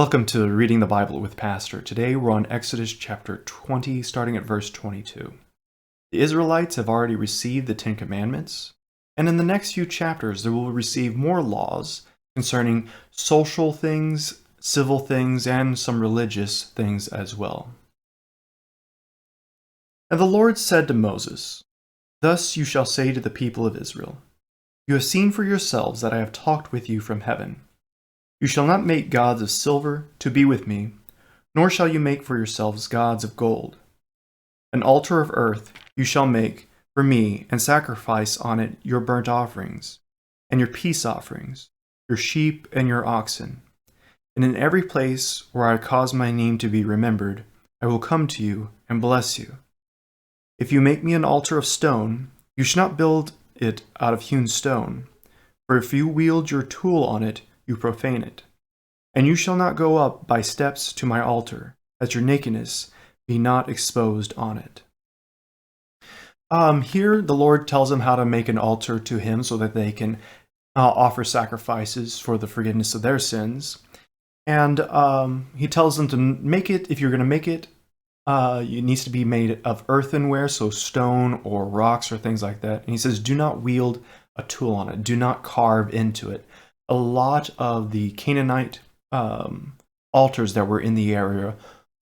Welcome to Reading the Bible with Pastor. Today we're on Exodus chapter 20, starting at verse 22. The Israelites have already received the Ten Commandments, and in the next few chapters they will receive more laws concerning social things, civil things, and some religious things as well. And the Lord said to Moses, "Thus you shall say to the people of Israel, You have seen for yourselves that I have talked with you from heaven. You shall not make gods of silver to be with me, nor shall you make for yourselves gods of gold. An altar of earth you shall make for me, and sacrifice on it your burnt offerings, and your peace offerings, your sheep and your oxen. And in every place where I cause my name to be remembered, I will come to you and bless you. If you make me an altar of stone, you shall not build it out of hewn stone, for if you wield your tool on it, you profane it. And you shall not go up by steps to my altar, that your nakedness be not exposed on it." Here the Lord tells them how to make an altar to him so that they can offer sacrifices for the forgiveness of their sins. And he tells them to make it, if you're going to make it, it needs to be made of earthenware, so stone or rocks or things like that. And he says, do not wield a tool on it. Do not carve into it. A lot of the Canaanite altars that were in the area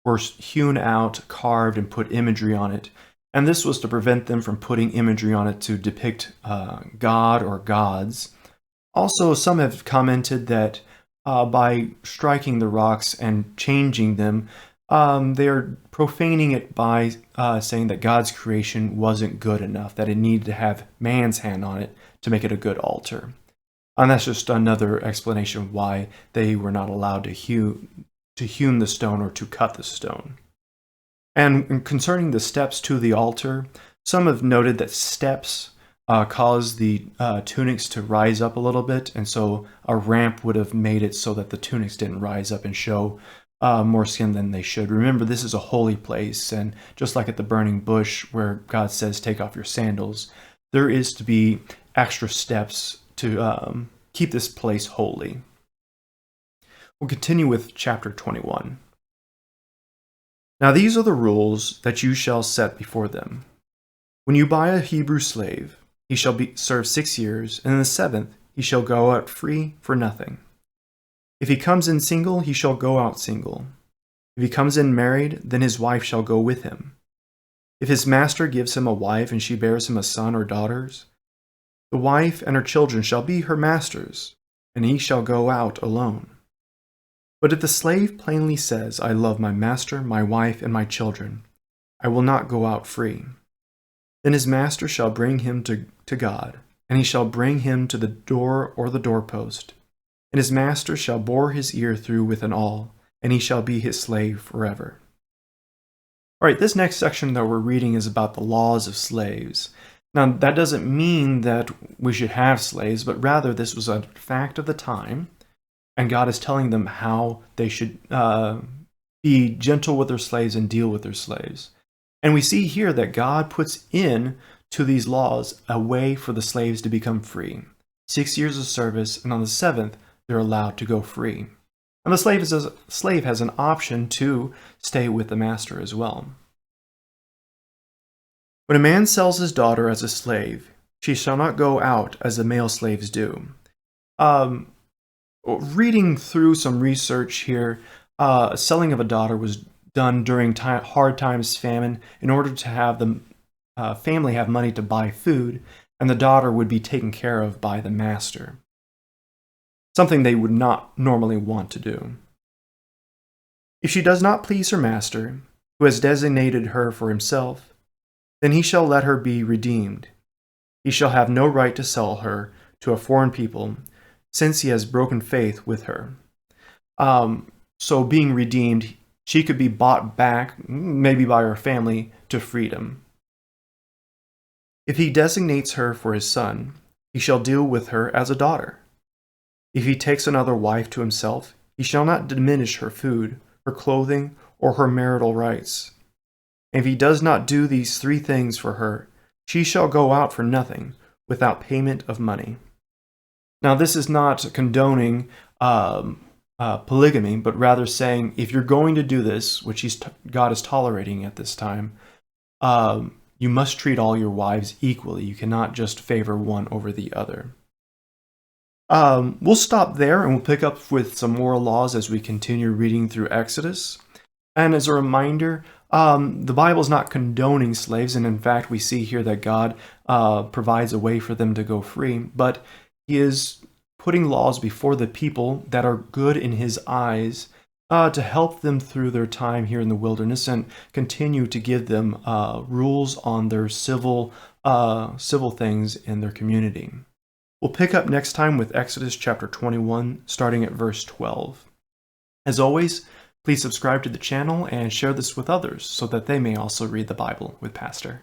were hewn out, carved, and put imagery on it. And this was to prevent them from putting imagery on it to depict God or gods. Also, some have commented that by striking the rocks and changing them, they are profaning it by saying that God's creation wasn't good enough, that it needed to have man's hand on it to make it a good altar. And that's just another explanation why they were not allowed to hewn the stone or to cut the stone. And concerning the steps to the altar, some have noted that steps cause the tunics to rise up a little bit, and so a ramp would have made it so that the tunics didn't rise up and show more skin than they should. Remember, this is a holy place, and just like at the burning bush where God says, take off your sandals, there is to be extra steps to keep this place holy. We'll continue with chapter 21. Now these are the rules that you shall set before them. When you buy a Hebrew slave, he shall serve 6 years, and in the 7th he shall go out free for nothing. If he comes in single, he shall go out single. If he comes in married, then his wife shall go with him. If his master gives him a wife and she bears him a son or daughters, the wife and her children shall be her master's, and he shall go out alone. But if the slave plainly says, I love my master, my wife, and my children, I will not go out free, then his master shall bring him to God, and he shall bring him to the door or the doorpost, and his master shall bore his ear through with an awl, and he shall be his slave forever. All right, this next section that we're reading is about the laws of slaves. Now, that doesn't mean that we should have slaves, but rather this was a fact of the time, and God is telling them how they should be gentle with their slaves and deal with their slaves. And we see here that God puts in to these laws a way for the slaves to become free. 6 years of service, and on the 7th, they're allowed to go free. And the slave has an option to stay with the master as well. When a man sells his daughter as a slave, she shall not go out as the male slaves do. Reading through some research here, selling of a daughter was done during hard times, famine, in order to have the family have money to buy food, and the daughter would be taken care of by the master. Something they would not normally want to do. If she does not please her master, who has designated her for himself, then he shall let her be redeemed. He shall have no right to sell her to a foreign people, since he has broken faith with her. So being redeemed, she could be bought back, maybe by her family, to freedom. If he designates her for his son, he shall deal with her as a daughter. If he takes another wife to himself, he shall not diminish her food, her clothing, or her marital rights. And if he does not do these 3 things for her, she shall go out for nothing, without payment of money. Now, this is not condoning polygamy, but rather saying, if you're going to do this, which God is tolerating at this time, you must treat all your wives equally. You cannot just favor one over the other. We'll stop there and we'll pick up with some more laws as we continue reading through Exodus. And as a reminder, the Bible is not condoning slaves, and in fact, we see here that God provides a way for them to go free, but He is putting laws before the people that are good in His eyes to help them through their time here in the wilderness and continue to give them rules on their civil things in their community. We'll pick up next time with Exodus chapter 21, starting at verse 12. As always, please subscribe to the channel and share this with others so that they may also read the Bible with Pastor.